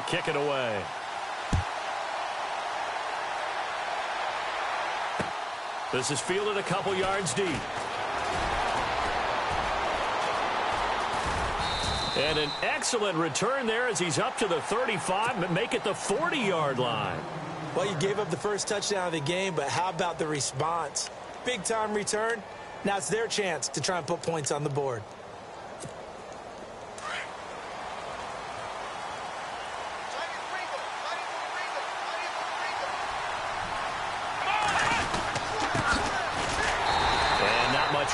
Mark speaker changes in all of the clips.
Speaker 1: to kick it away. This is fielded a couple yards deep. And an excellent return there as he's up to the 35, but make it the 40-yard line.
Speaker 2: Well, you gave up the first touchdown of the game, but how about the response? Big-time return. Now it's their chance to try and put points on the board.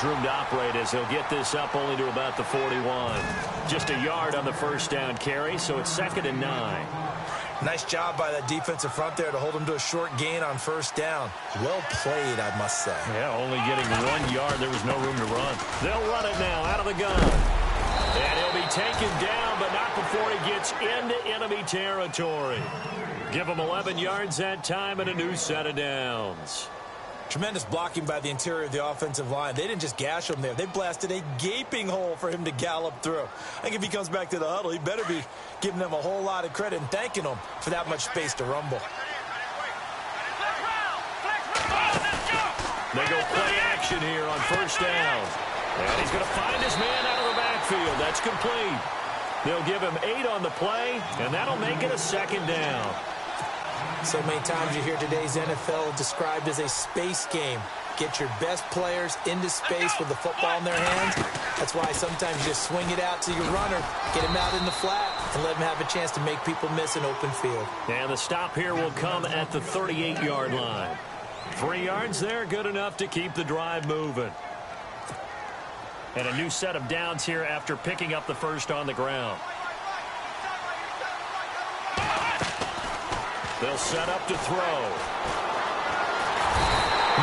Speaker 1: Room to operate as he'll get this up only to about the 41. Just a yard on the first down carry, so it's 2nd and 9.
Speaker 2: Nice job by that defensive front there to hold him to a short gain on first down. Well played, I must say.
Speaker 1: Yeah, only getting 1 yard. There was no room to run. They'll run it now out of the gun. And he'll be taken down, but not before he gets into enemy territory. Give him 11 yards that time and a new set of downs.
Speaker 2: Tremendous blocking by the interior of the offensive line. They didn't just gash him there. They blasted a gaping hole for him to gallop through. I think if he comes back to the huddle, he better be giving them a whole lot of credit and thanking them for that much space to rumble.
Speaker 1: They go play action here on first down. And he's going to find his man out of the backfield. That's complete. They'll give him 8 on the play, and that'll make it a 2nd down.
Speaker 2: So many times you hear today's NFL described as a space game. Get your best players into space with the football in their hands. That's why sometimes you just swing it out to your runner, get him out in the flat, and let him have a chance to make people miss an open field.
Speaker 1: And the stop here will come at the 38-yard line. 3 yards there, good enough to keep the drive moving. And a new set of downs here after picking up the first on the ground. They'll set up to throw.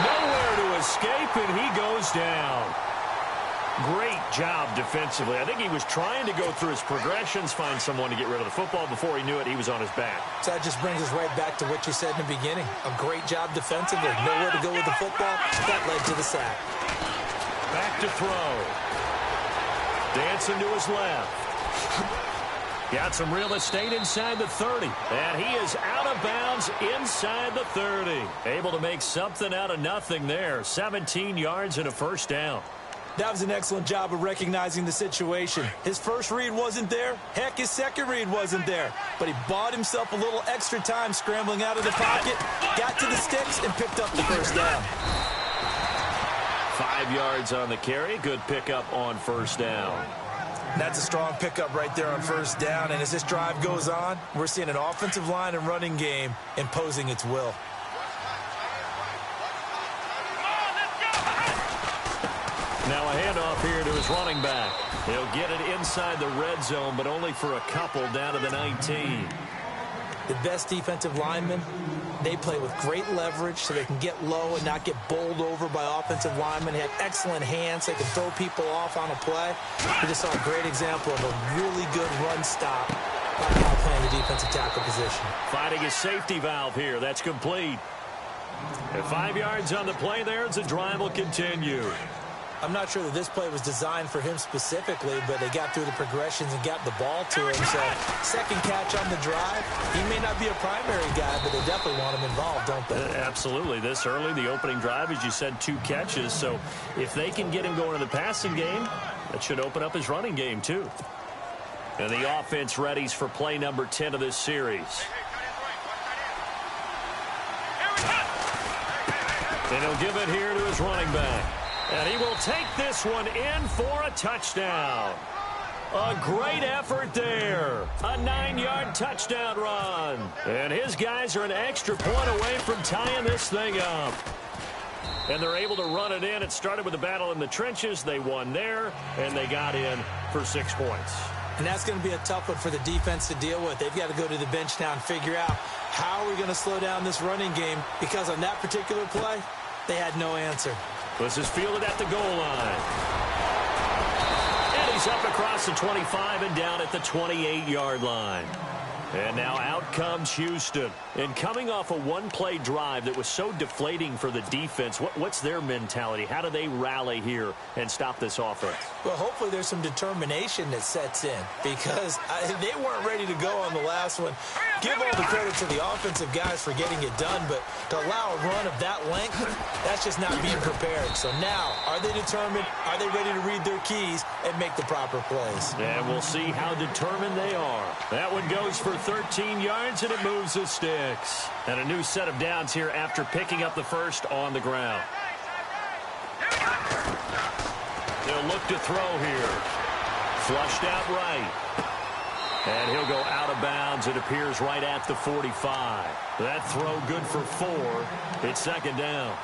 Speaker 1: Nowhere to escape, and he goes down. Great job defensively. I think he was trying to go through his progressions, find someone to get rid of the football. Before he knew it, he was on his back.
Speaker 2: So that just brings us right back to what you said in the beginning. A great job defensively. Nowhere to go with the football. That led to the sack.
Speaker 1: Back to throw. Dancing to his left. Got some real estate inside the 30. And he is out of bounds inside the 30. Able to make something out of nothing there. 17 yards and a first down.
Speaker 2: That was an excellent job of recognizing the situation. His first read wasn't there. Heck, his second read wasn't there. But he bought himself a little extra time scrambling out of the pocket, got to the sticks, and picked up the first down.
Speaker 1: 5 yards on the carry. Good pickup on first down.
Speaker 2: That's a strong pickup right there on first down. And as this drive goes on, we're seeing an offensive line and running game imposing its will.
Speaker 1: Now a handoff here to his running back. He'll get it inside the red zone, but only for a couple down to the 19.
Speaker 2: The best defensive linemen, they play with great leverage so they can get low and not get bowled over by offensive linemen. They have excellent hands. They can throw people off on a play. We just saw a great example of a really good run stop by the guy playing the defensive tackle position.
Speaker 1: Finding his safety valve here. That's complete. And 5 yards on the play there as the drive will continue.
Speaker 2: I'm not sure that this play was designed for him specifically, but they got through the progressions and got the ball to him. So second catch on the drive. He may not be a primary guy, but they definitely want him involved, don't they?
Speaker 1: Absolutely. This early, the opening drive, as you said, 2 catches. So if they can get him going in the passing game, that should open up his running game too. And the offense readies for play number 10 of this series. And he'll give it here to his running back. And he will take this one in for a touchdown. A great effort there. A 9-yard touchdown run. And his guys are an extra point away from tying this thing up. And they're able to run it in. It started with a battle in the trenches. They won there, and they got in for 6 points.
Speaker 2: And that's going to be a tough one for the defense to deal with. They've got to go to the bench now and figure out how are we going to slow down this running game, because on that particular play, they had no answer.
Speaker 1: This is fielded at the goal line. And he's up across the 25 and down at the 28-yard line. And now out comes Houston. And coming off a one-play drive that was so deflating for the defense, what's their mentality? How do they rally here and stop this offense?
Speaker 2: Well, hopefully there's some determination that sets in because they weren't ready to go on the last one. Give all the credit to the offensive guys for getting it done, but to allow a run of that length, that's just not being prepared. So now, are they determined? Are they ready to read their keys and make the proper plays?
Speaker 1: And we'll see how determined they are. That one goes for 13 yards, and it moves the sticks. And a new set of downs here after picking up the first on the ground. They'll look to throw here. Flushed out right. And he'll go out of bounds. It appears right at the 45. That throw good for 4. It's second down.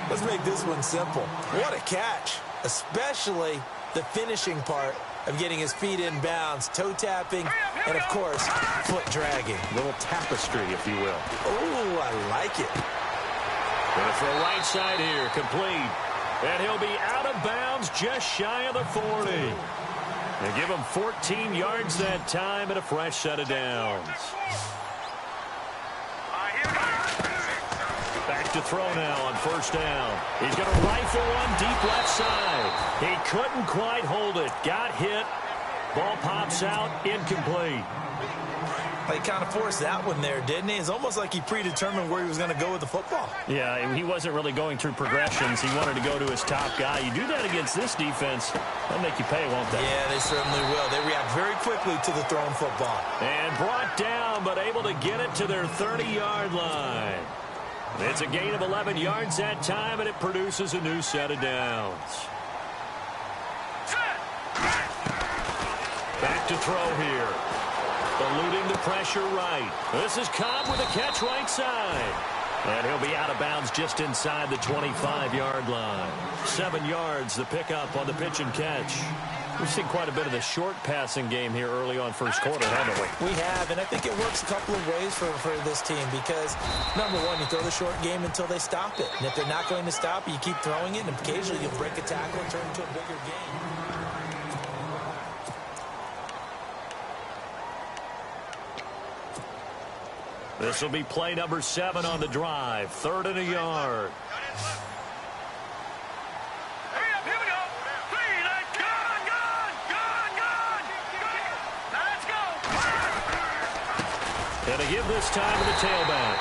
Speaker 2: Let's make this one simple. What a catch, especially the finishing part of getting his feet in bounds, toe tapping, and, of course, foot dragging.
Speaker 1: A little tapestry, if you will.
Speaker 2: Oh, I like it.
Speaker 1: Going to throw right side here, complete. And he'll be out of bounds just shy of the 40. They give him 14 yards that time and a fresh set of downs. Back to throw now on first down. He's going to rifle one deep left side. He couldn't quite hold it. Got hit. Ball pops out, incomplete.
Speaker 2: He kind of forced that one there, didn't he? It's almost like he predetermined where he was going to go with the football.
Speaker 1: Yeah, he wasn't really going through progressions. He wanted to go to his top guy. You do that against this defense, they'll make you pay, won't they?
Speaker 2: Yeah, they certainly will. They react very quickly to the thrown football.
Speaker 1: And brought down, but able to get it to their 30-yard line. It's a gain of 11 yards that time, and it produces a new set of downs. Back to throw here. Eluding the pressure right. This is Cobb with a catch right side. And he'll be out of bounds just inside the 25-yard line. 7 yards, the pickup on the pitch and catch. We've seen quite a bit of the short passing game here early on first quarter, haven't we?
Speaker 2: We have, and I think it works a couple of ways for this team because, number one, you throw the short game until they stop it. And if they're not going to stop it, you keep throwing it, and occasionally you'll break a tackle and turn it into a bigger game.
Speaker 1: This will be play number 7 on the drive. 3rd and a yard. And to give this time to the tailback.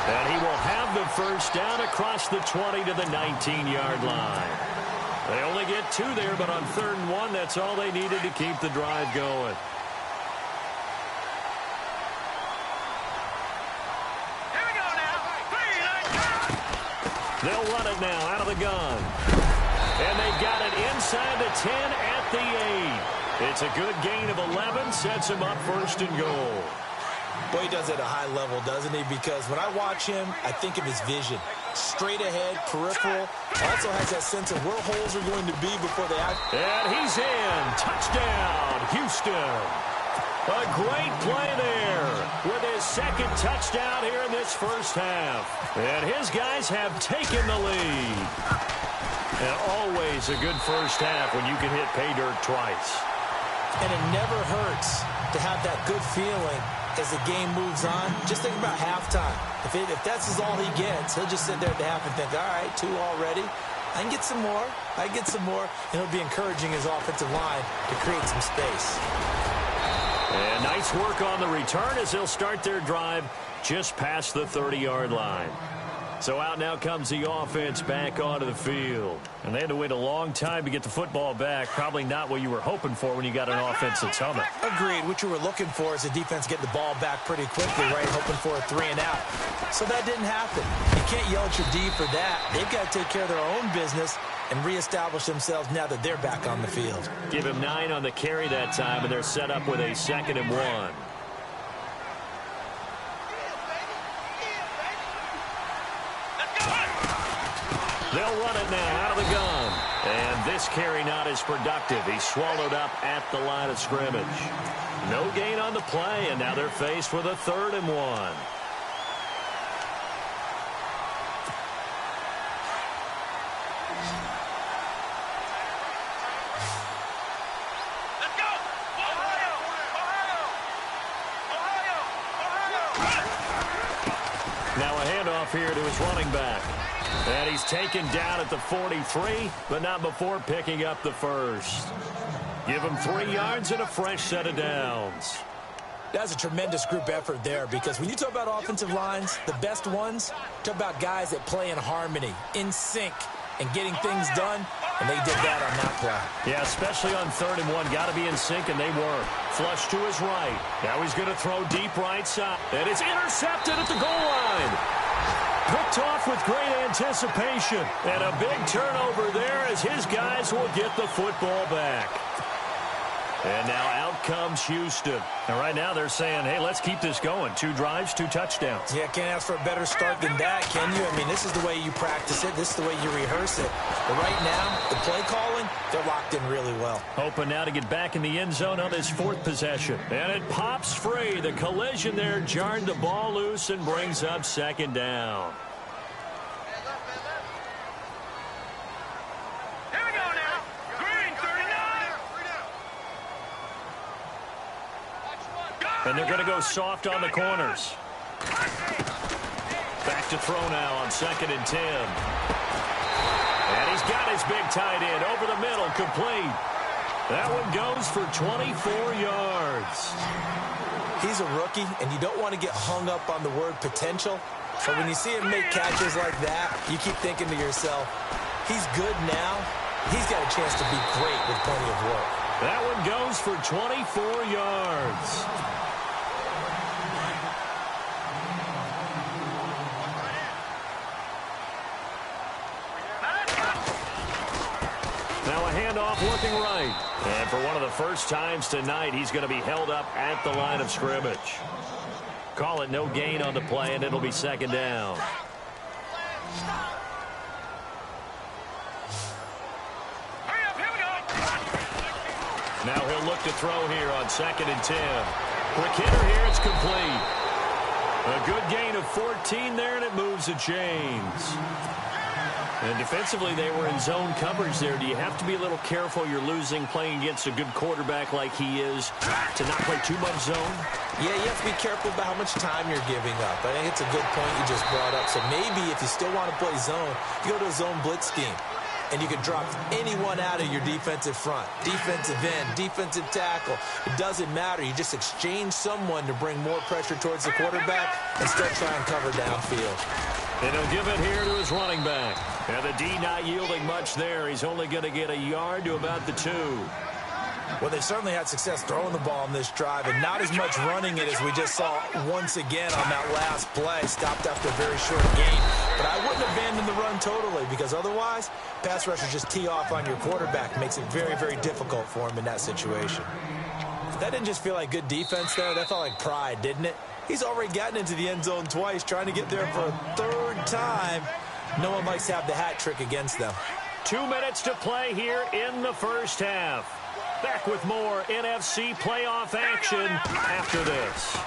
Speaker 1: And he will have the first down across the 20 to the 19-yard line. They only get 2 there, but on 3rd and 1, that's all they needed to keep the drive going. They'll run it now out of the gun. And they got it inside the 10 at the 8. It's a good gain of 11, sets him up 1st and goal.
Speaker 2: Boy, he does it at a high level, doesn't he? Because when I watch him, I think of his vision. Straight ahead, peripheral. Also has that sense of where holes are going to be before they act.
Speaker 1: And he's in. Touchdown, Houston. A great play there with his 2nd touchdown here in this first half. And his guys have taken the lead. And always a good first half when you can hit pay dirt twice.
Speaker 2: And it never hurts to have that good feeling as the game moves on. Just think about halftime. If that's all he gets, he'll just sit there at the half and think, all right, 2 already. I can get some more. I can get some more. And he'll be encouraging his offensive line to create some space.
Speaker 1: And nice work on the return as they'll start their drive just past the 30-yard line. So out now comes the offense back onto the field. And they had to wait a long time to get the football back. Probably not what you were hoping for when you got an offense that's humming.
Speaker 2: Agreed. What you were looking for is the defense getting the ball back pretty quickly, right? Hoping for a 3 and out. So that didn't happen. You can't yell at your D for that. They've got to take care of their own business and reestablish themselves now that they're back on the field.
Speaker 1: Give him 9 on the carry that time, and they're set up with a 2nd and 1. They'll run it now out of the gun. And this carry not as productive. He's swallowed up at the line of scrimmage. No gain on the play, and now they're faced with a 3rd and 1. Now a handoff here to his running back. And he's taken down at the 43, but not before picking up the first. Give him 3 yards and a fresh set of downs.
Speaker 2: That's a tremendous group effort there, because when you talk about offensive lines, the best ones, talk about guys that play in harmony, in sync, and getting things done, and they did that on that play.
Speaker 1: Yeah, especially on 3rd and 1. Got to be in sync, and they were. Flush to his right. Now he's going to throw deep right side. And it's intercepted at the goal line. Picked off with great anticipation. And a big turnover there as his guys will get the football back. And now out comes Houston. And right now they're saying, hey, let's keep this going. 2 drives, 2 touchdowns.
Speaker 2: Yeah, can't ask for a better start than that, can you? I mean, this is the way you practice it. This is the way you rehearse it. But right now, the play calling, they're locked in really well.
Speaker 1: Hoping now to get back in the end zone on this 4th possession. And it pops free. The collision there jarred the ball loose and brings up 2nd down. And they're going to go soft on the corners. Back to throw now on 2nd and 10. And he's got his big tight end over the middle, complete. That one goes for 24 yards.
Speaker 2: He's a rookie, and you don't want to get hung up on the word potential. So when you see him make catches like that, you keep thinking to yourself, he's good now. He's got a chance to be great with plenty of work.
Speaker 1: That one goes for 24 yards. Now a handoff looking right. And for one of the first times tonight, he's going to be held up at the line of scrimmage. Call it no gain on the play, and it'll be 2nd down. Now he'll look to throw here on 2nd and 10. Quick hitter here, it's complete. A good gain of 14 there, and it moves the chains. And defensively, they were in zone coverage there. Do you have to be a little careful? You're losing playing against a good quarterback like he is to not play too much zone?
Speaker 2: Yeah, you have to be careful about how much time you're giving up. I think it's a good point you just brought up. So maybe if you still want to play zone, you go to a zone blitz scheme. And you can drop anyone out of your defensive front. Defensive end, defensive tackle. It doesn't matter. You just exchange someone to bring more pressure towards the quarterback and still try and cover downfield.
Speaker 1: And he'll give it here to his running back. And the D not yielding much there. He's only going to get a yard to about the 2.
Speaker 2: Well, they certainly had success throwing the ball in this drive, and not as much running it as we just saw once again on that last play. Stopped after a very short gain. But I wouldn't abandon the run totally, because otherwise, pass rushers just tee off on your quarterback. Makes it very, very difficult for him in that situation. That didn't just feel like good defense there. That felt like pride, didn't it? He's already gotten into the end zone twice, trying to get there for a 3rd time. No one likes to have the hat trick against them.
Speaker 1: 2 minutes to play here in the first half. Back with more NFC playoff action after this.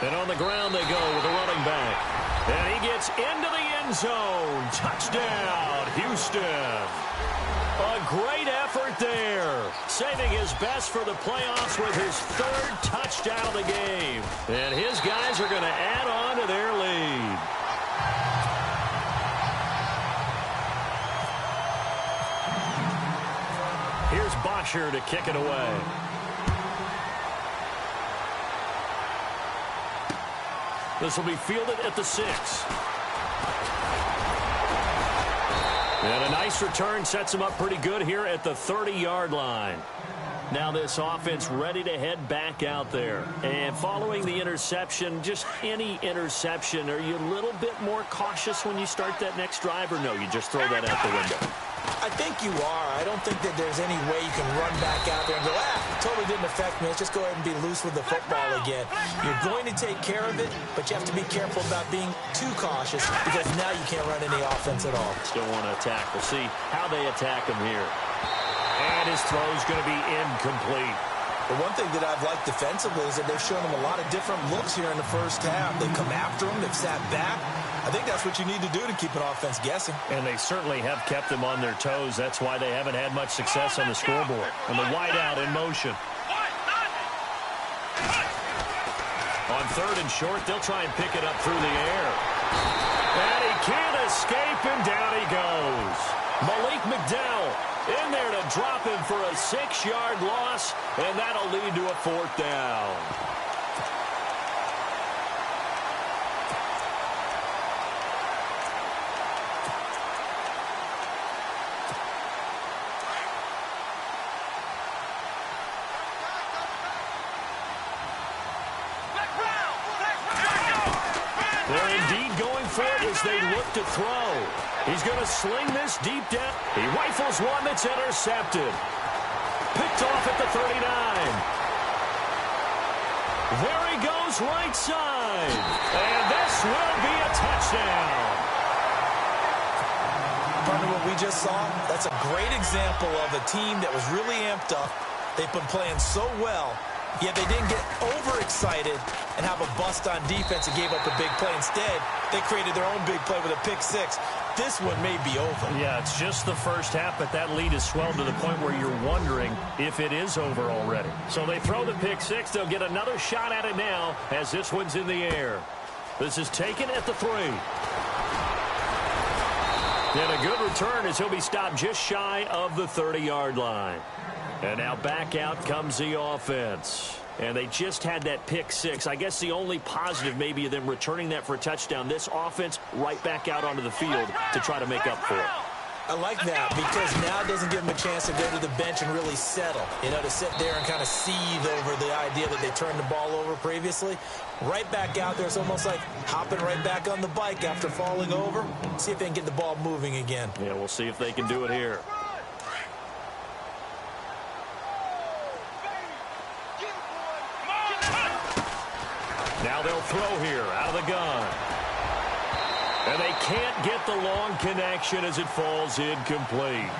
Speaker 1: And on the ground they go with a running back. And he gets into the end zone. Touchdown, Houston. A great effort there. Saving his best for the playoffs with his 3rd touchdown of the game. And his guys are going to add on to their lead. Here's Bosher to kick it away. This will be fielded at the 6. And a nice return sets him up pretty good here at the 30-yard line. Now this offense ready to head back out there. And following the interception, just any interception, are you a little bit more cautious when you start that next drive, or no, you just throw that out the window?
Speaker 2: I think you are. I don't think that there's any way you can run back out there and go, it totally didn't affect me. Let's just go ahead and be loose with the football again. You're going to take care of it, but you have to be careful about being too cautious, because now you can't run any offense at all.
Speaker 1: Still want to attack. We'll see how they attack him here. And his throw's going to be incomplete.
Speaker 2: The one thing that I've liked defensively is that they've shown him a lot of different looks here in the first half. They've come after him. They've sat back. I think that's what you need to do to keep an offense guessing.
Speaker 1: And they certainly have kept them on their toes. That's why they haven't had much success on the scoreboard. And the wideout in motion. On On 3rd and short, they'll try and pick it up through the air. And he can't escape, and down he goes. Malik McDowell in there to drop him for a 6-yard loss, and that'll lead to a 4th down. They're indeed going for it as they look to throw. He's going to sling this deep down. He rifles one that's intercepted. Picked off at the 39. There he goes right side. And this will be a touchdown.
Speaker 2: Partner, what we just saw, that's a great example of a team that was really amped up. They've been playing so well, yet they didn't get overexcited and have a bust on defense and gave up a big play. Instead, they created their own big play with a pick-6. This one may be over.
Speaker 1: Yeah, it's just the first half, but that lead has swelled to the point where you're wondering if it is over already. So they throw the pick-6. They'll get another shot at it now as this one's in the air. This is taken at the 3. And a good return as he'll be stopped just shy of the 30-yard line. And now back out comes the offense. And they just had that pick-6. I guess the only positive maybe of them returning that for a touchdown. This offense right back out onto the field to try to make up for it.
Speaker 2: I like that because now it doesn't give them a chance to go to the bench and really settle. You know, to sit there and kind of seethe over the idea that they turned the ball over previously. Right back out there. It's almost like hopping right back on the bike after falling over. See if they can get the ball moving again.
Speaker 1: Yeah, we'll see if they can do it here. Now they'll throw here out of the gun. And they can't get the long connection as it falls incomplete.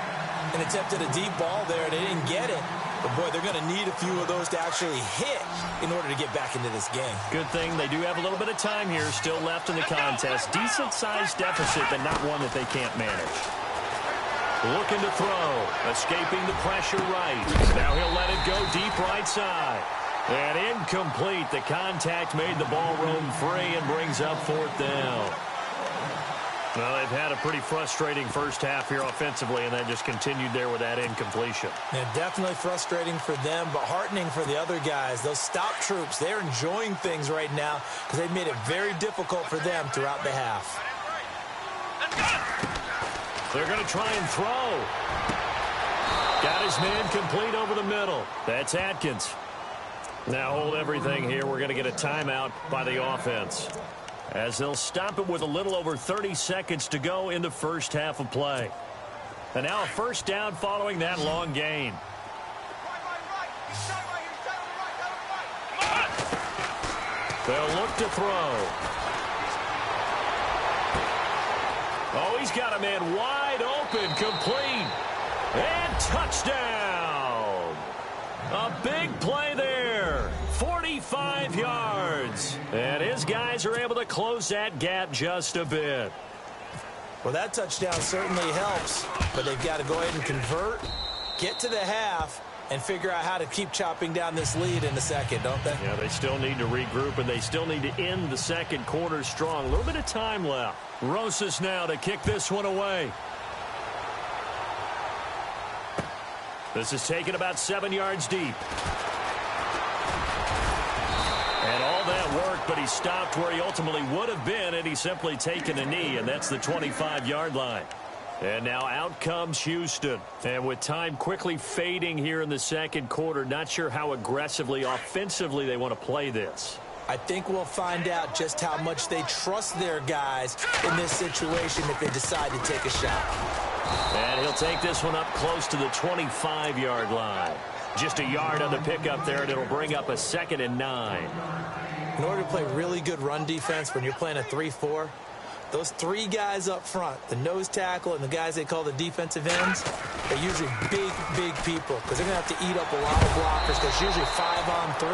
Speaker 2: An attempt at a deep ball there. They didn't get it. But, boy, they're going to need a few of those to actually hit in order to get back into this game.
Speaker 1: Good thing they do have a little bit of time here still left in the contest. Decent-sized deficit, but not one that they can't manage. Looking to throw. Escaping the pressure right. Now he'll let it go deep right side. And incomplete. The contact made the ball roam free and brings up 4th down. Well, they've had a pretty frustrating first half here offensively, and they just continued there with that incompletion.
Speaker 2: Yeah, definitely frustrating for them, but heartening for the other guys. Those stop troops, they're enjoying things right now because they've made it very difficult for them throughout the half.
Speaker 1: They're going to try and throw. Got his man complete over the middle. That's Atkins. Now hold everything here. We're going to get a timeout by the offense, as they'll stop it with a little over 30 seconds to go in the first half of play. And now a first down following that long gain. They'll look to throw. Oh, he's got a man wide open, complete, and touchdown. A big play there. 45 yards. And his guys are able to close that gap just a bit.
Speaker 2: Well, that touchdown certainly helps, but they've got to go ahead and convert, get to the half, and figure out how to keep chopping down this lead in the second, don't they?
Speaker 1: Yeah, they still need to regroup, and they still need to end the second quarter strong. A little bit of time left. Rosas now to kick this one away. This is taken about 7 yards deep. And all that work, but he stopped where he ultimately would have been had he simply taken a knee, and that's the 25-yard line. And now out comes Houston. And with time quickly fading here in the second quarter, not sure how aggressively, offensively they want to play this.
Speaker 2: I think we'll find out just how much they trust their guys in this situation if they decide to take a shot.
Speaker 1: And he'll take this one up close to the 25-yard line. Just a yard on the pickup there, and it'll bring up a 2nd and 9.
Speaker 2: In order to play really good run defense when you're playing a 3-4, those 3 guys up front, the nose tackle and the guys they call the defensive ends, they're usually big people because they're going to have to eat up a lot of blockers because usually 5 on 3.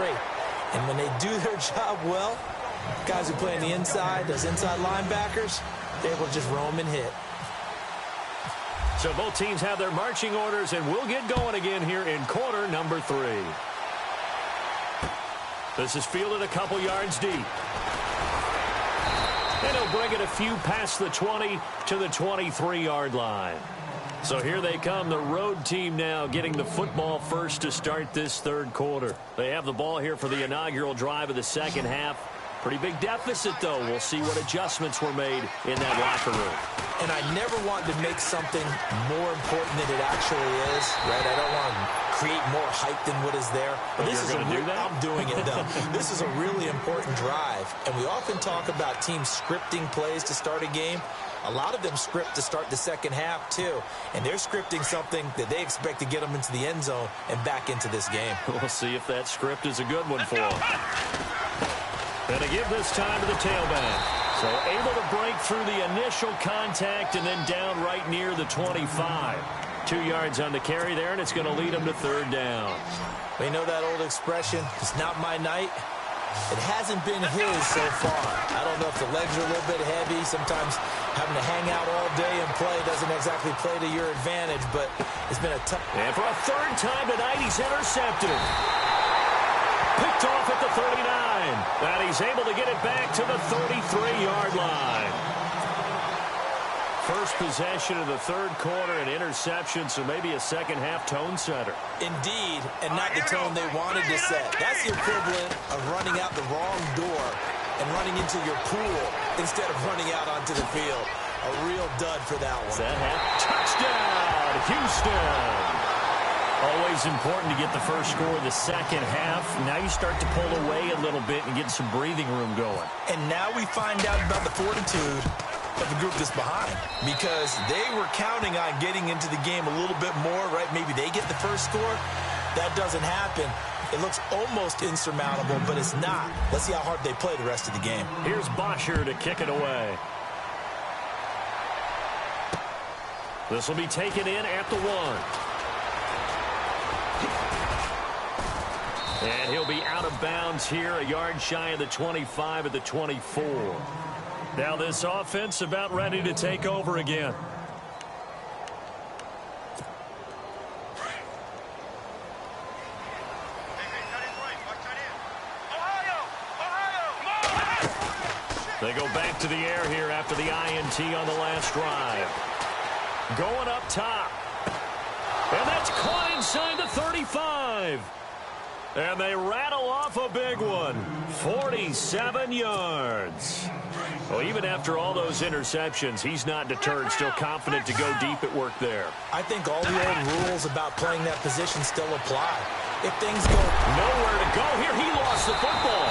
Speaker 2: And when they do their job well, guys who play on the inside, those inside linebackers, they're able to just roam and hit.
Speaker 1: So both teams have their marching orders, and we'll get going again here in quarter number 3. This is fielded a couple yards deep. And he'll bring it a few past the 20 to the 23-yard line. So here they come, the road team now getting the football first to start this third quarter. They have the ball here for the inaugural drive of the second half. Pretty big deficit, though. We'll see what adjustments were made in that locker room.
Speaker 2: And I never want to make something more important than it actually is, right? I don't want to create more hype than what is there. But this is I'm doing it, though. This is a really important drive. And we often talk about teams scripting plays to start a game. A lot of them script to start the second half, too. And they're scripting something that they expect to get them into the end zone and back into this game.
Speaker 1: We'll see if that script is a good one for them. And to give this time to the tailback. So able to break through the initial contact and then down right near the 25. 2 yards on the carry there, and it's going to lead them to third down.
Speaker 2: We know that old expression, it's not my night. It hasn't been his so far. I don't know if the legs are a little bit heavy. Sometimes having to hang out all day and play doesn't exactly play to your advantage, but it's been a tough...
Speaker 1: And for a third time tonight, he's intercepted. Picked off at the 39. And he's able to get it back to the 33-yard line. First possession of the third quarter, an interception, so maybe a second-half tone setter.
Speaker 2: Indeed, and not the tone they wanted to set. That's the equivalent of running out the wrong door and running into your pool instead of running out onto the field. A real dud for that one.
Speaker 1: Touchdown, Houston. Always important to get the first score of the second half. Now you start to pull away a little bit and get some breathing room going.
Speaker 2: And now we find out about the fortitude of the group that's behind, because they were counting on getting into the game a little bit more, right? Maybe they get the first score. That doesn't happen. It looks almost insurmountable, but it's not. Let's see how hard they play the rest of the game.
Speaker 1: Here's Bosher to kick it away. This will be taken in at the 1. And he'll be out of bounds here, a yard shy of the 25 at the 24. Now this offense about ready to take over again. They go back to the air here after the INT on the last drive. Going up top. And that's caught inside the 35. And they rattle off a big one. 47 yards. Well, even after all those interceptions, he's not deterred, still confident to go deep at work there.
Speaker 2: I think all the old rules about playing that position still apply. If things go
Speaker 1: nowhere to go here, he lost the football.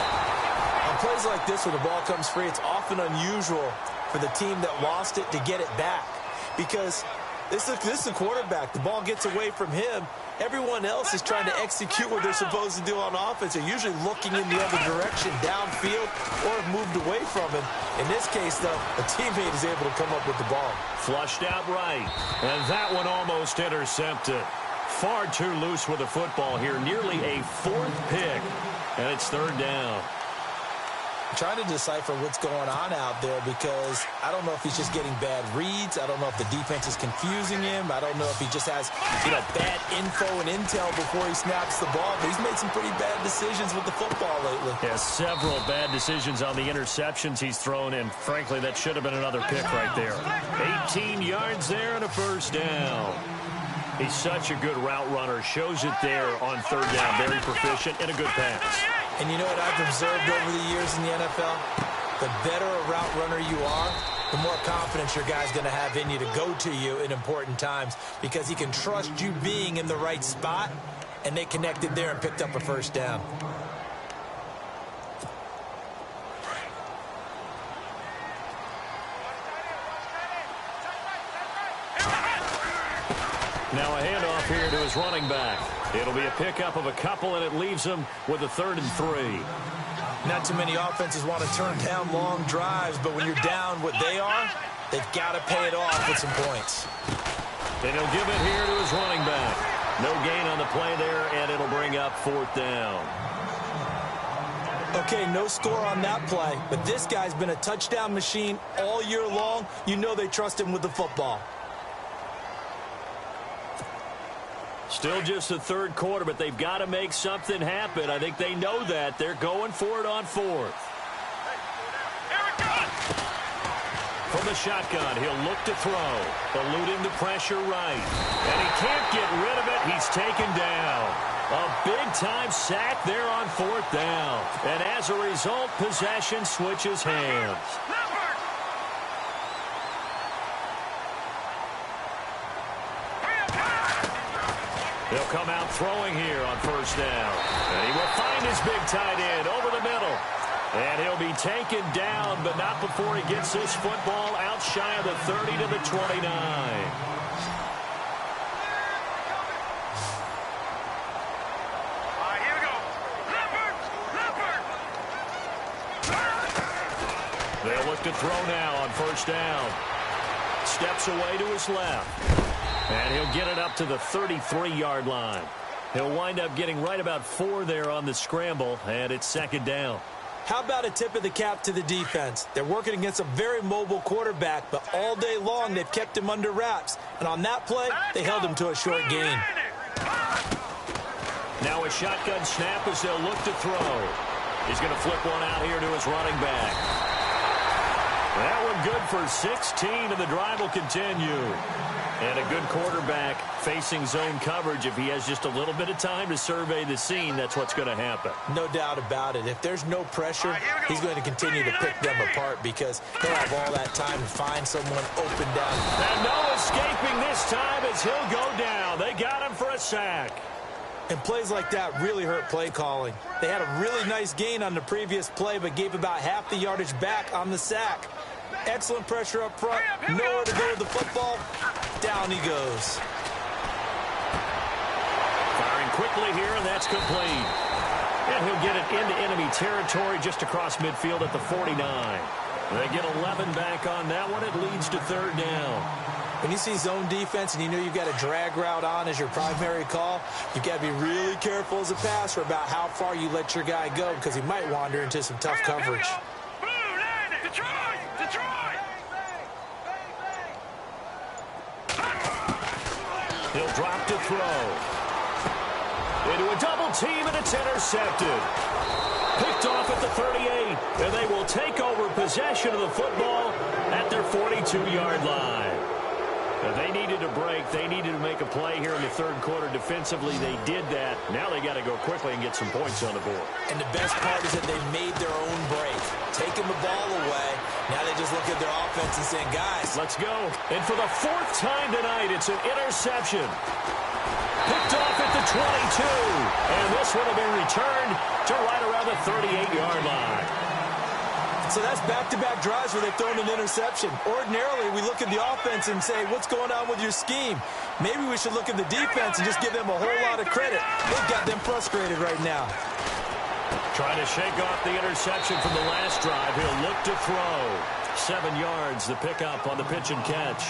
Speaker 2: On plays like this where the ball comes free, it's often unusual for the team that lost it to get it back. Because this is the quarterback. The ball gets away from him. Everyone else is trying to execute what they're supposed to do on offense. They're usually looking in the other direction, downfield, or have moved away from him. In this case, though, a teammate is able to come up with the ball.
Speaker 1: Flushed out right. And that one almost intercepted. Far too loose with the football here. Nearly a fourth pick. And it's third down.
Speaker 2: I'm trying to decipher what's going on out there, because I don't know if he's just getting bad reads. I don't know if the defense is confusing him. I don't know if he just has, bad info and intel before he snaps the ball. But he's made some pretty bad decisions with the football lately.
Speaker 1: Yeah, several bad decisions on the interceptions he's thrown in. Frankly, that should have been another pick right there. 18 yards there and a first down. He's such a good route runner. Shows it there on third down. Very proficient and a good pass.
Speaker 2: And you know what I've observed over the years in the NFL? The better a route runner you are, the more confidence your guy's going to have in you to go to you in important times, because he can trust you being in the right spot, and they connected there and picked up a first down.
Speaker 1: Now a handoff here to his running back. It'll be a pickup of a couple, and it leaves him with a 3rd and 3.
Speaker 2: Not too many offenses want to turn down long drives, but when you're down what they are, they've got to pay it off with some points.
Speaker 1: And he'll give it here to his running back. No gain on the play there, and it'll bring up 4th down.
Speaker 2: Okay, no score on that play, but this guy's been a touchdown machine all year long. You know they trust him with the football.
Speaker 1: Still just the third quarter, but they've got to make something happen. I think they know that. They're going for it on fourth. From the shotgun, he'll look to throw. Eluding the pressure right. And he can't get rid of it. He's taken down. A big-time sack there on fourth down. And as a result, possession switches hands. He'll come out throwing here on first down. And he will find his big tight end over the middle. And he'll be taken down, but not before he gets this football out shy of the 30 to the 29.
Speaker 3: Here we go.
Speaker 1: They'll look to throw now on first down. Steps away to his left. And he'll get it up to the 33-yard line. He'll wind up getting right about 4 there on the scramble, and it's second down.
Speaker 2: How about a tip of the cap to the defense? They're working against a very mobile quarterback, but all day long they've kept him under wraps. And on that play, they held him to a short gain.
Speaker 1: Now a shotgun snap as they'll look to throw. He's going to flip one out here to his running back. That one good for 16, and the drive will continue. And a good quarterback facing zone coverage. If he has just a little bit of time to survey the scene, that's what's going to happen.
Speaker 2: No doubt about it. If there's no pressure, he's going to continue to pick them apart because he'll have all that time to find someone open down.
Speaker 1: And no escaping this time as he'll go down. They got him for a sack.
Speaker 2: And plays like that really hurt play calling. They had a really nice gain on the previous play, but gave about half the yardage back on the sack. Excellent pressure up front. Nowhere to go with the football. Down he goes.
Speaker 1: Firing quickly here, and that's complete. And he'll get it into enemy territory just across midfield at the 49. They get 11 back on that one. It leads to third down.
Speaker 2: When you see zone defense and you know you've got a drag route on as your primary call, you've got to be really careful as a passer about how far you let your guy go because he might wander into some tough coverage.
Speaker 1: He'll drop to throw. Into a double team, and it's intercepted. Picked off at the 38, and they will take over possession of the football at their 42-yard line. Now, they needed a break. They needed to make a play here in the third quarter. Defensively, they did that. Now they got to go quickly and get some points on the board.
Speaker 2: And the best part is that they made their own break. Taking the ball away. Now they just look at their offense and saying, guys,
Speaker 1: let's go. And for the 4th time tonight, it's an interception. Picked off at the 22. And this one will be returned to right around the 38-yard line.
Speaker 2: So that's back-to-back drives where they've thrown an interception. Ordinarily, we look at the offense and say, what's going on with your scheme? Maybe we should look at the defense and just give them a whole lot of credit. They've got them frustrated right now.
Speaker 1: Trying to shake off the interception from the last drive. He'll look to throw. 7 yards, the pickup on the pitch and catch.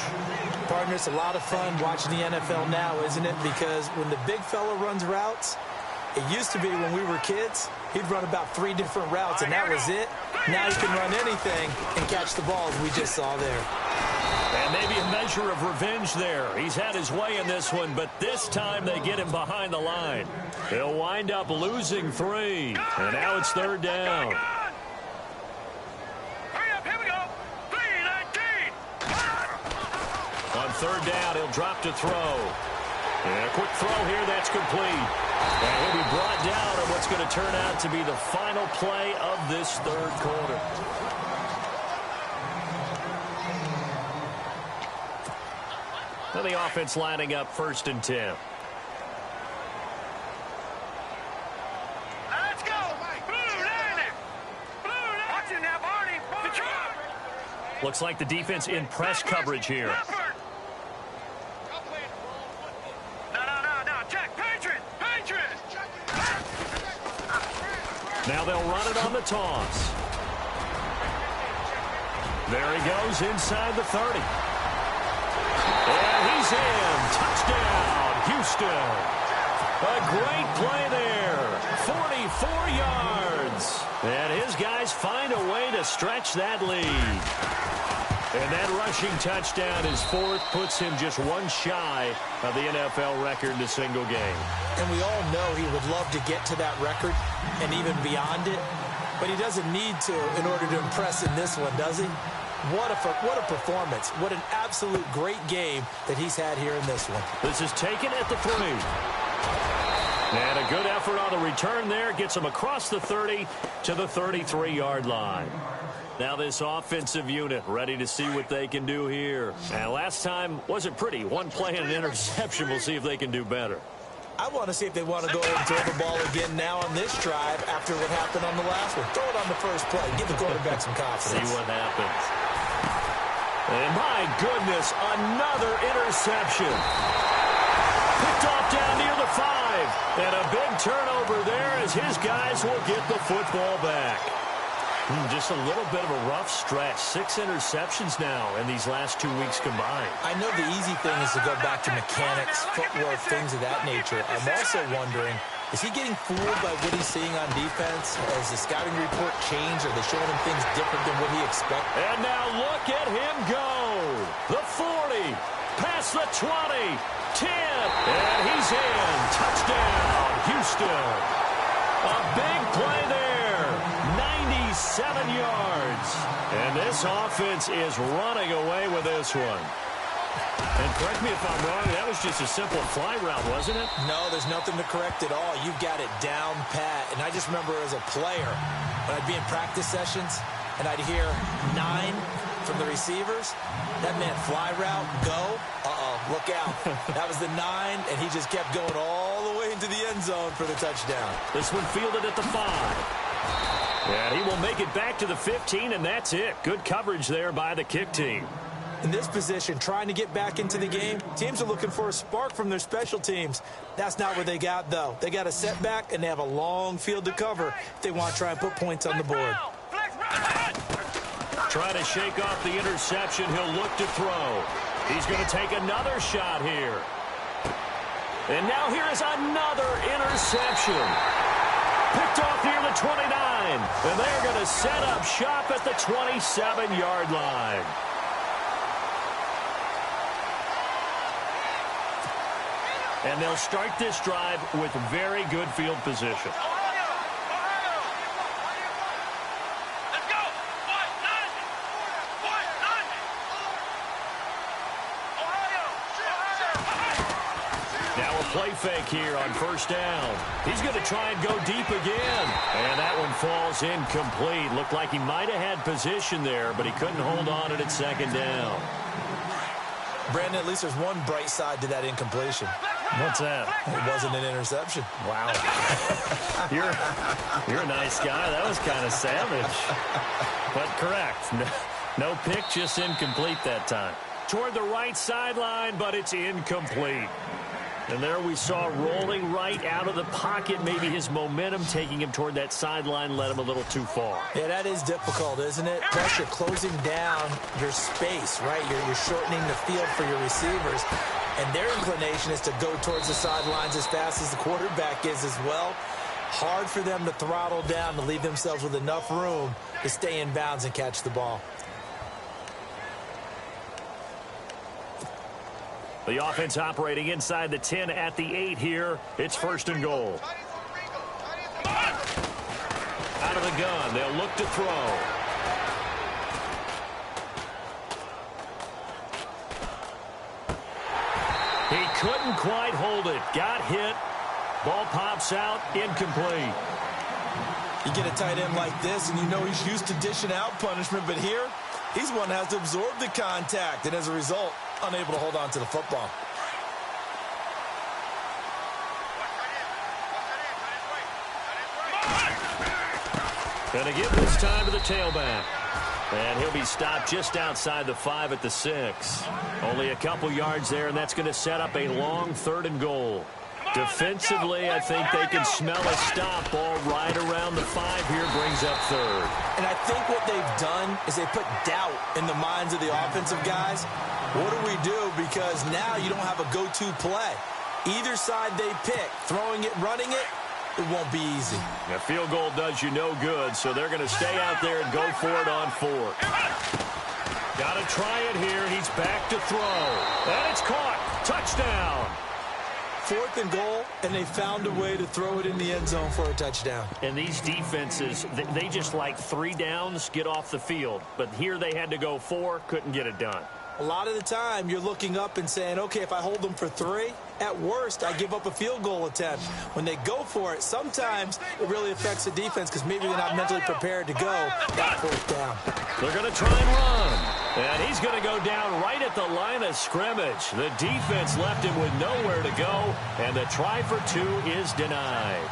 Speaker 2: Partner, it's a lot of fun watching the NFL now, isn't it? Because when the big fella runs routes, it used to be when we were kids, he'd run about 3 different routes, and that was it. Now he can run anything and catch the balls we just saw there.
Speaker 1: And maybe a measure of revenge there. He's had his way in this one, but this time they get him behind the line. He'll wind up losing 3, and now it's third down. On third down, he'll drop to throw. And a quick throw here, that's complete. And he'll be brought down on what's going to turn out to be the final play of this third quarter. And the offense lining up 1st and 10.
Speaker 3: Let's go! Blue line! Watch it now, Barney! Control!
Speaker 1: Looks like the defense in press coverage here. Now they'll run it on the toss. There he goes inside the 30. And he's in. Touchdown, Houston. A great play there. 44 yards. And his guys find a way to stretch that lead. And that rushing touchdown, his fourth, puts him just one shy of the NFL record in a single game.
Speaker 2: And we all know he would love to get to that record and even beyond it, but he doesn't need to in order to impress in this one, does he? What a performance. What an absolute great game that he's had here in this one.
Speaker 1: This is taken at the 3. And a good effort on the return there. Gets him across the 30 to the 33-yard line. Now this offensive unit ready to see what they can do here. And last time wasn't pretty. One play and an interception. We'll see if they can do better.
Speaker 2: I want to see if they want to go ahead and throw the ball again now on this drive after what happened on the last one. Throw it on the first play. Give the quarterback some confidence.
Speaker 1: See what happens. And my goodness, another interception. Picked off down near the 5. And a big turnover there as his guys will get the football back. Just a little bit of a rough stretch. 6 interceptions now in these last 2 weeks combined.
Speaker 2: I know the easy thing is to go back to mechanics, footwork, things of that nature. I'm also wondering, is he getting fooled by what he's seeing on defense? Has the scouting report changed? Are they showing him things different than what he expected?
Speaker 1: And now look at him go. The 40, past the 20, 10, and he's in. Touchdown, Houston. A big play there. 97 yards. And this offense is running away with this one. And correct me if I'm wrong, that was just a simple fly route, wasn't it?
Speaker 2: No, there's nothing to correct at all. You've got it down pat. And I just remember as a player, when I'd be in practice sessions, and I'd hear 9 from the receivers, that meant fly route, go, look out. That was the 9, and he just kept going all the way into the end zone for the touchdown.
Speaker 1: This one fielded at the 5. And he will make it back to the 15, and that's it. Good coverage there by the kick team.
Speaker 2: In this position, trying to get back into the game, teams are looking for a spark from their special teams. That's not what they got, though. They got a setback, and they have a long field to cover if they want to try and put points on the board.
Speaker 1: Trying to shake off the interception. He'll look to throw. He's going to take another shot here. And now here is another interception. Picked off near the 29. And they're going to set up shop at the 27-yard line. And they'll start this drive with very good field position. Now a play fake here on first down. He's going to try and go deep again. And that one falls incomplete. Looked like he might have had position there, but he couldn't hold on it at second down.
Speaker 2: Brandon, at least there's one bright side to that incompletion.
Speaker 1: What's that?
Speaker 2: It wasn't an interception.
Speaker 1: Wow. You're a nice guy. That was kind of savage. But correct. No pick, just incomplete that time. Toward the right sideline, but it's incomplete. And there we saw rolling right out of the pocket. Maybe his momentum taking him toward that sideline led him a little too far.
Speaker 2: Yeah, that is difficult, isn't it? Plus, you're closing down your space, right? You're shortening the field for your receivers. And their inclination is to go towards the sidelines as fast as the quarterback is as well. Hard for them to throttle down to leave themselves with enough room to stay in bounds and catch the ball.
Speaker 1: The offense operating inside the 10 at the 8 here. It's first and goal. Out of the gun, they'll look to throw. He couldn't quite hold it. Got hit. Ball pops out. Incomplete.
Speaker 2: You get a tight end like this, and you know he's used to dishing out punishment, but here, he's one that has to absorb the contact, and as a result, unable to hold on to the football.
Speaker 1: Gonna give this time to the tailback. And he'll be stopped just outside the 5 at the 6. Only a couple yards there, and that's going to set up a long 3rd and goal. Defensively, I think they can smell a stop. Ball right around the 5 here, brings up 3rd.
Speaker 2: And I think what they've done is they put doubt in the minds of the offensive guys. What do we do? Because now you don't have a go-to play. Either side they pick, throwing it, running it, it won't be easy.
Speaker 1: A field goal does you no good, so they're going to stay out there and go for it on 4th. Got to try it here. He's back to throw. And it's caught. Touchdown.
Speaker 2: 4th and goal, and they found a way to throw it in the end zone for a touchdown.
Speaker 1: And these defenses, they just like 3 downs, get off the field. But here they had to go 4, couldn't get it done.
Speaker 2: A lot of the time, you're looking up and saying, okay, if I hold them for 3, at worst, I give up a field goal attempt. When they go for it, sometimes it really affects the defense because maybe they're not mentally prepared to go that 4th down.
Speaker 1: They're going to try and run. And he's going to go down right at the line of scrimmage. The defense left him with nowhere to go, and the try for 2 is denied.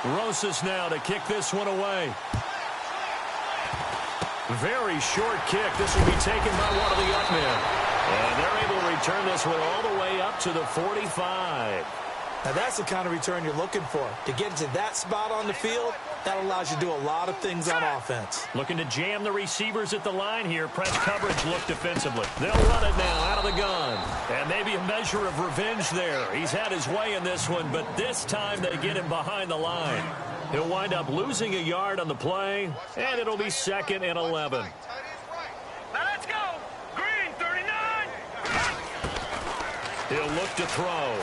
Speaker 1: Rosas now to kick this one away. Very short kick. This will be taken by one of the up men. And they're able to return this one all the way up to the 45.
Speaker 2: Now, that's the kind of return you're looking for. To get to that spot on the field, that allows you to do a lot of things on offense.
Speaker 1: Looking to jam the receivers at the line here. Press coverage look defensively. They'll run it now out of the gun. And maybe a measure of revenge there. He's had his way in this one, but this time they get him behind the line. He'll wind up losing a yard on the play, and it'll be 2nd and 11.
Speaker 3: Now let's go. Green, 39.
Speaker 1: He'll look to throw.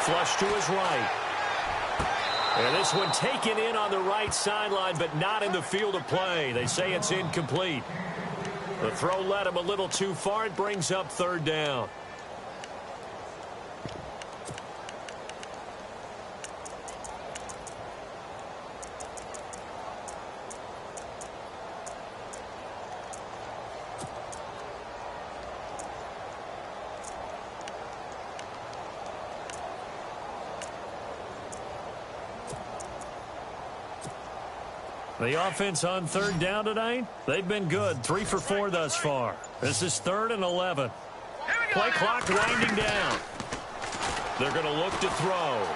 Speaker 1: Flush to his right. And this one taken in on the right sideline, but not in the field of play. They say it's incomplete. The throw led him a little too far. It brings up 3rd down. The offense on 3rd down tonight, they've been good. 3 for 4 thus far. This is 3rd and 11. Play clock winding down. They're going to look to throw.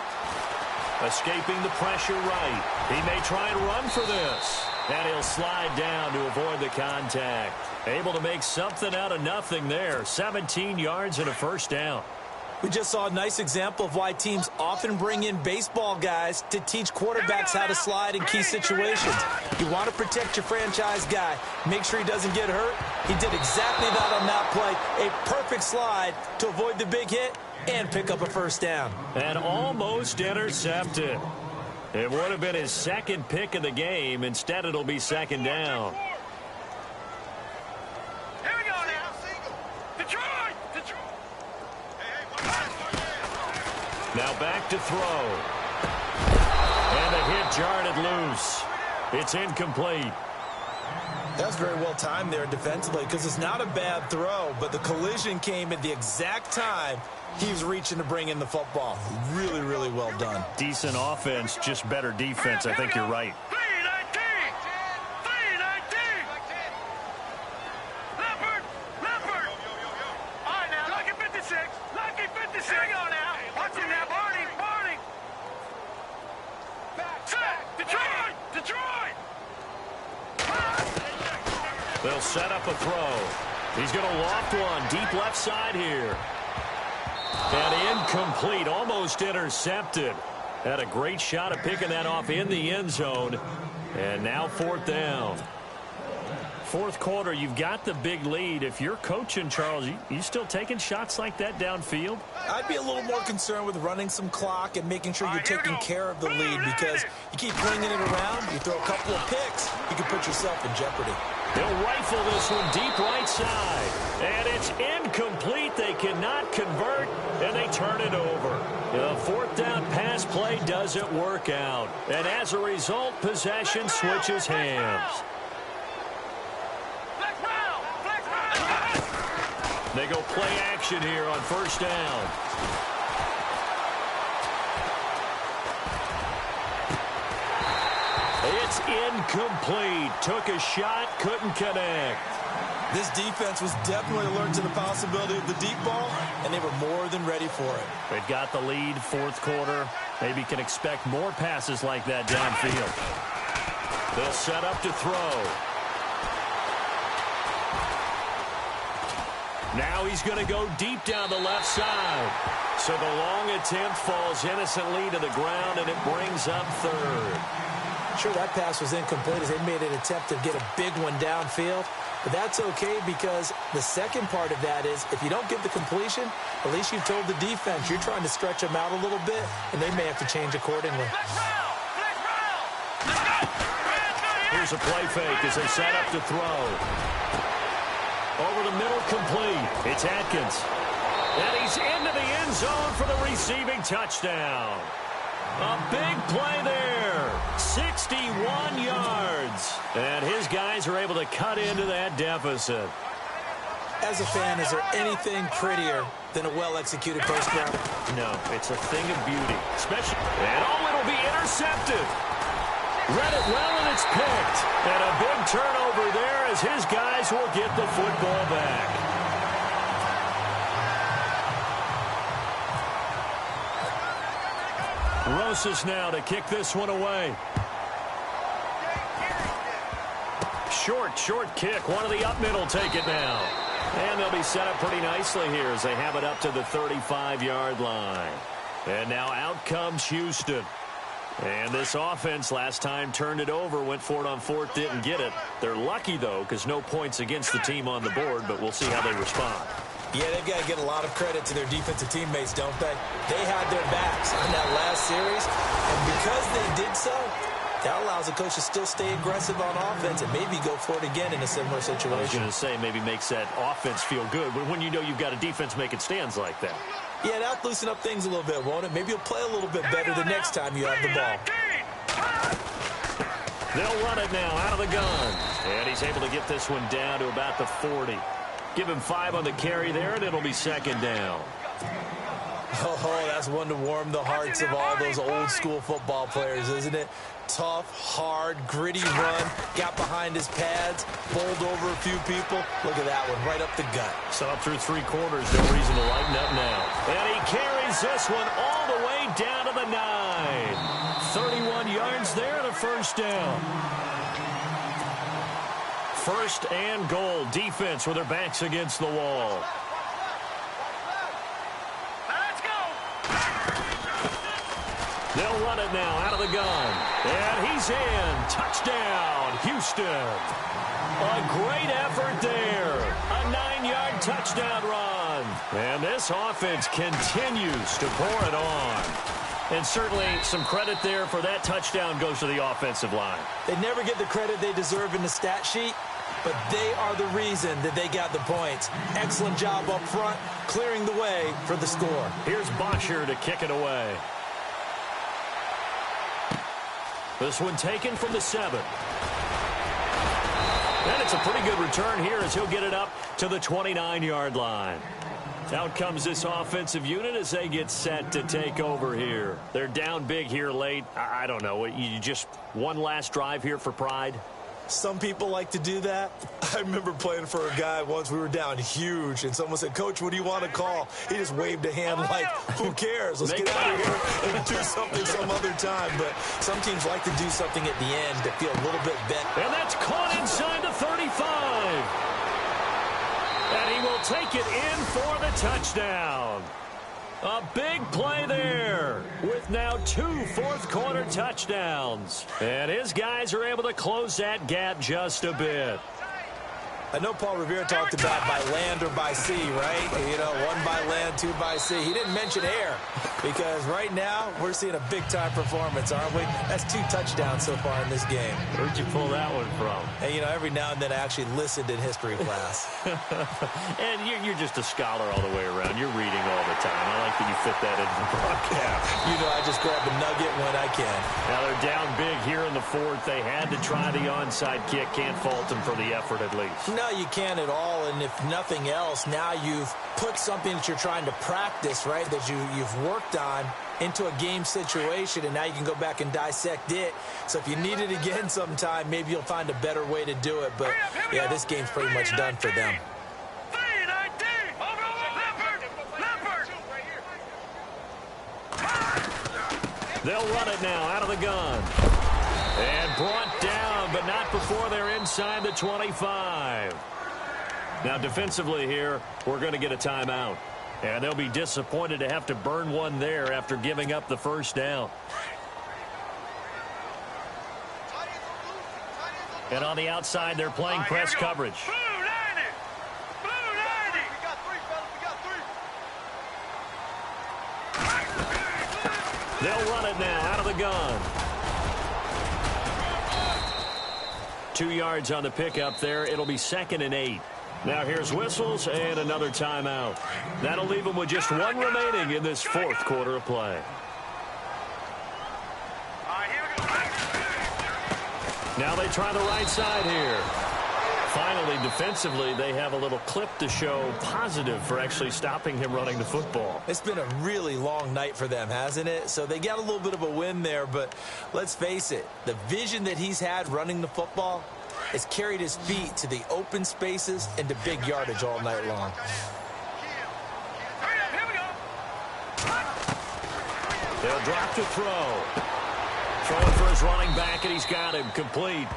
Speaker 1: Escaping the pressure right. He may try and run for this. And he'll slide down to avoid the contact. Able to make something out of nothing there. 17 yards and a 1st down.
Speaker 2: We just saw a nice example of why teams often bring in baseball guys to teach quarterbacks how to slide in key situations. You want to protect your franchise guy. Make sure he doesn't get hurt. He did exactly that on that play. A perfect slide to avoid the big hit and pick up a 1st down.
Speaker 1: And almost intercepted. It would have been his 2nd pick of the game. Instead, it'll be 2nd down.
Speaker 3: Here we go now. Detroit.
Speaker 1: Now back to throw. And the hit jarred loose. It's incomplete.
Speaker 2: That's very well timed there defensively because it's not a bad throw, but the collision came at the exact time he was reaching to bring in the football. Really, really well done.
Speaker 1: Decent offense, just better defense. I think you're right.
Speaker 3: 319. Leopard. All right, now, lucky 56. Lucky 56. Here we go now. Watch him now, Barney. Set. Detroit.
Speaker 1: They'll set up a throw. He's going to loft one deep left side here. And incomplete, almost intercepted. Had a great shot at picking that off in the end zone. And now 4th down. 4th quarter, you've got the big lead. If you're coaching, Charles, you still taking shots like that downfield?
Speaker 2: I'd be a little more concerned with running some clock and making sure you're taking care of the lead because you keep flinging it around, you throw a couple of picks, you can put yourself in jeopardy.
Speaker 1: They'll rifle this one deep right side. And it's incomplete. They cannot convert, and they turn it over. The 4th down pass play doesn't work out. And as a result, possession switches hands. They go play action here on 1st down. It's incomplete. Took a shot, couldn't connect.
Speaker 2: This defense was definitely alert to the possibility of the deep ball, and they were more than ready for it.
Speaker 1: They've got the lead, 4th quarter. Maybe can expect more passes like that downfield. They'll set up to throw. Now he's going to go deep down the left side. So the long attempt falls innocently to the ground, and it brings up 3rd.
Speaker 2: Sure, that pass was incomplete as they made an attempt to get a big one downfield. But that's okay because the second part of that is if you don't get the completion, at least you've told the defense you're trying to stretch them out a little bit, and they may have to change accordingly.
Speaker 1: Here's a play fake as they set up to throw. Over the middle, complete. It's Atkins. And he's into the end zone for the receiving touchdown. A big play there. 61 yards. And his guys are able to cut into that deficit.
Speaker 2: As a fan, is there anything prettier than a well-executed post route?
Speaker 1: No, it's a thing of beauty. Especially, and it'll be intercepted. Read it well, and it's picked. And a big turnover there as his guys will get the football back. Rosas now to kick this one away. Short kick. One of the up middle take it now. And they'll be set up pretty nicely here as they have it up to the 35-yard line. And now out comes Houston. And this offense last time turned it over, went for it on fourth, didn't get it. They're lucky, though, because no points against the team on the board, but we'll see how they respond.
Speaker 2: Yeah, they've got to get a lot of credit to their defensive teammates, don't they? They had their backs in that last series, and because they did so, that allows the coach to still stay aggressive on offense and maybe go for it again in a similar situation.
Speaker 1: I was going to say maybe makes that offense feel good, but when you know you've got a defense making stands like that.
Speaker 2: Yeah, that'll loosen up things a little bit, won't it? Maybe you'll play a little bit better the next time you have the ball.
Speaker 1: They'll run it now out of the gun. And he's able to get this one down to about the 40. Give him 5 on the carry there, and it'll be second down.
Speaker 2: Oh, that's one to warm the hearts of all those old-school football players, isn't it? Tough, hard, gritty run, got behind his pads, bowled over a few people. Look at that one, right up the gut.
Speaker 1: So up through 3 quarters, no reason to lighten up now. And he carries this one all the way down to the 9. 31 yards there and a first down. First and goal. Defense with their backs against the wall.
Speaker 3: Let's go.
Speaker 1: They'll run it now out of the gun. And he's in. Touchdown, Houston. A great effort there. A 9-yard touchdown run. And this offense continues to pour it on. And certainly some credit there for that touchdown goes to the offensive line.
Speaker 2: They never get the credit they deserve in the stat sheet, but they are the reason that they got the points. Excellent job up front, clearing the way for the score.
Speaker 1: Here's Bosher to kick it away. This one taken from the 7. And it's a pretty good return here as he'll get it up to the 29-yard line. Out comes this offensive unit as they get set to take over here. They're down big here late. I don't know. You just one last drive here for pride?
Speaker 2: Some people like to do that. I remember playing for a guy once. We were down huge, and someone said, "Coach, what do you want to call?" He just waved a hand like, who cares? Let's get out of here and do something some other time. But some teams like to do something at the end to feel a little bit better.
Speaker 1: And that's caught inside the 35. And he will take it in for the touchdown. A big play there with now 2 fourth-quarter touchdowns. And his guys are able to close that gap just a bit.
Speaker 2: I know Paul Revere talked about by land or by sea, right? You know, 1 by land, 2 by sea. He didn't mention air because right now we're seeing a big-time performance, aren't we? That's 2 touchdowns so far in this game.
Speaker 1: Where'd you pull that one from?
Speaker 2: And, you know, every now and then I actually listened in history class.
Speaker 1: And you're just a scholar all the way around. You're reading all the time. I like that you fit that into the broadcast.
Speaker 2: You know, I just grab a nugget when I can.
Speaker 1: Now they're down big here in the 4th. They had to try the onside kick. Can't fault them for the effort at least.
Speaker 2: No, you can't at all, and if nothing else, now you've put something that you're trying to practice, right, that you've worked on into a game situation, and now you can go back and dissect it. So if you need it again sometime, maybe you'll find a better way to do it. But, yeah, this game's pretty much done for them.
Speaker 1: They'll run it now out of the gun. And brought down, but not before they're inside the 25. Now, defensively here, we're going to get a timeout. And they'll be disappointed to have to burn one there after giving up the first down. And on the outside, they're playing press coverage.
Speaker 3: Blue 90! Blue 90!
Speaker 4: We got three, fellas. We got three.
Speaker 1: They'll run it now out of the gun. 2 yards on the pickup there. It'll be 2nd and 8. Now here's whistles and another timeout. That'll leave them with just one remaining in this fourth quarter of play.
Speaker 3: All right, here we go.
Speaker 1: Now they try the right side here. Finally, defensively, they have a little clip to show positive for actually stopping him running the football.
Speaker 2: It's been a really long night for them, hasn't it? So they got a little bit of a win there, but let's face it, the vision that he's had running the football has carried his feet to the open spaces and to big yardage all night long.
Speaker 3: Hurry up, here we go.
Speaker 1: They'll drop to throw. Throwing for his running back, and he's got him complete.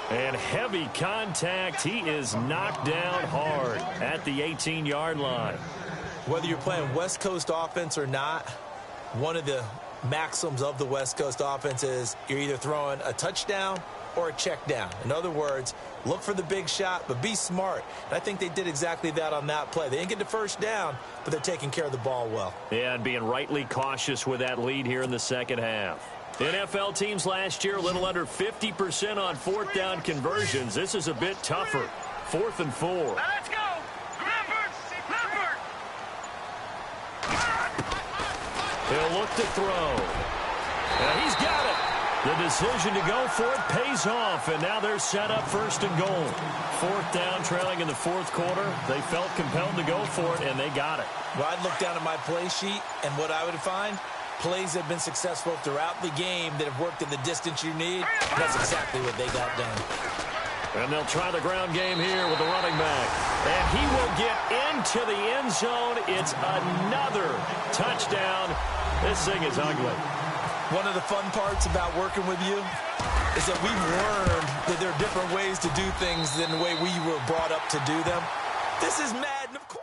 Speaker 1: And heavy contact. He is knocked down hard at the 18-yard line.
Speaker 2: Whether you're playing West Coast offense or not, one of the maxims of the West Coast offense is you're either throwing a touchdown or a check down. In other words, look for the big shot, but be smart. And I think they did exactly that on that play. They didn't get the first down, but they're taking care of the ball well.
Speaker 1: Yeah, and being rightly cautious with that lead here in the second half. NFL teams last year a little under 50% on fourth down conversions. This is a bit tougher. 4th and 4.
Speaker 3: Now let's go. Leopard. Leopard.
Speaker 1: He'll look to throw. And he's got it. The decision to go for it pays off, and now they're set up 1st and goal. 4th down, trailing in the fourth quarter. They felt compelled to go for it, and they got it.
Speaker 2: Well, I'd look down at my play sheet, and what I would find, plays that have been successful throughout the game that have worked in the distance you need. That's exactly what they got done.
Speaker 1: And they'll try the ground game here with the running back. And he will get into the end zone. It's another touchdown. This thing is ugly.
Speaker 2: One of the fun parts about working with you is that we've learned that there are different ways to do things than the way we were brought up to do them. This is Madden, of course.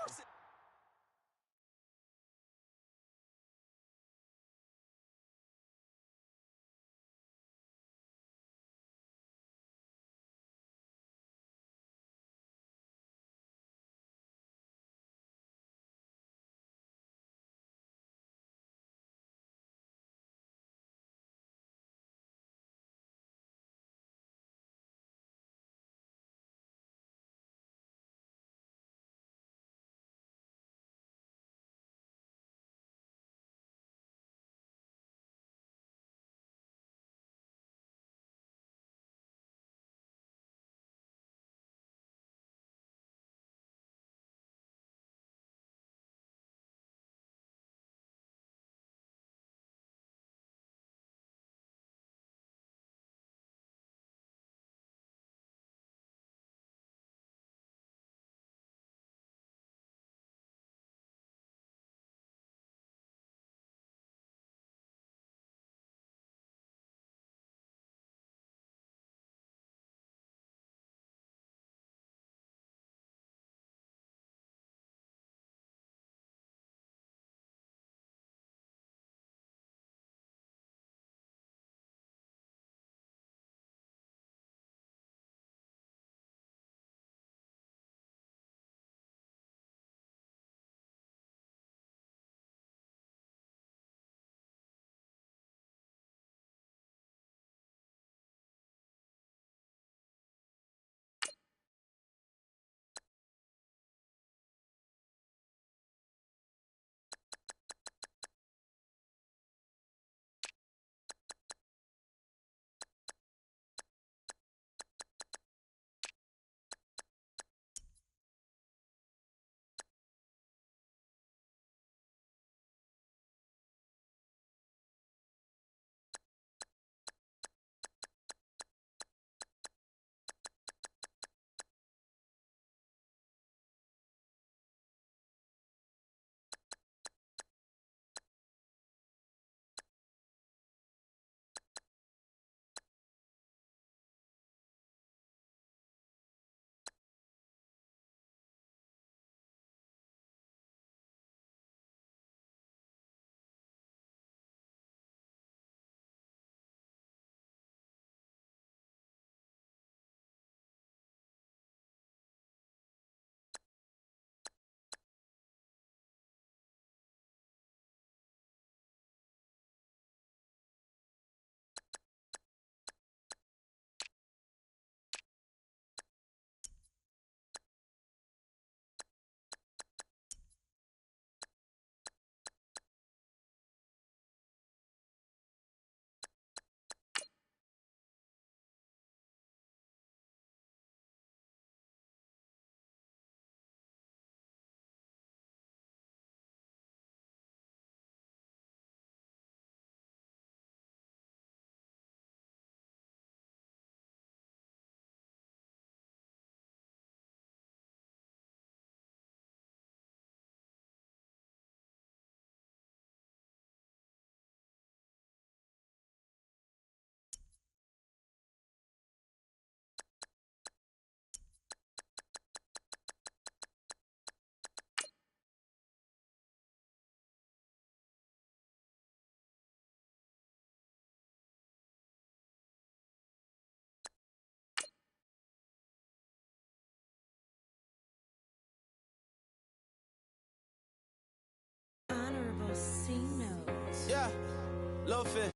Speaker 4: Loafing.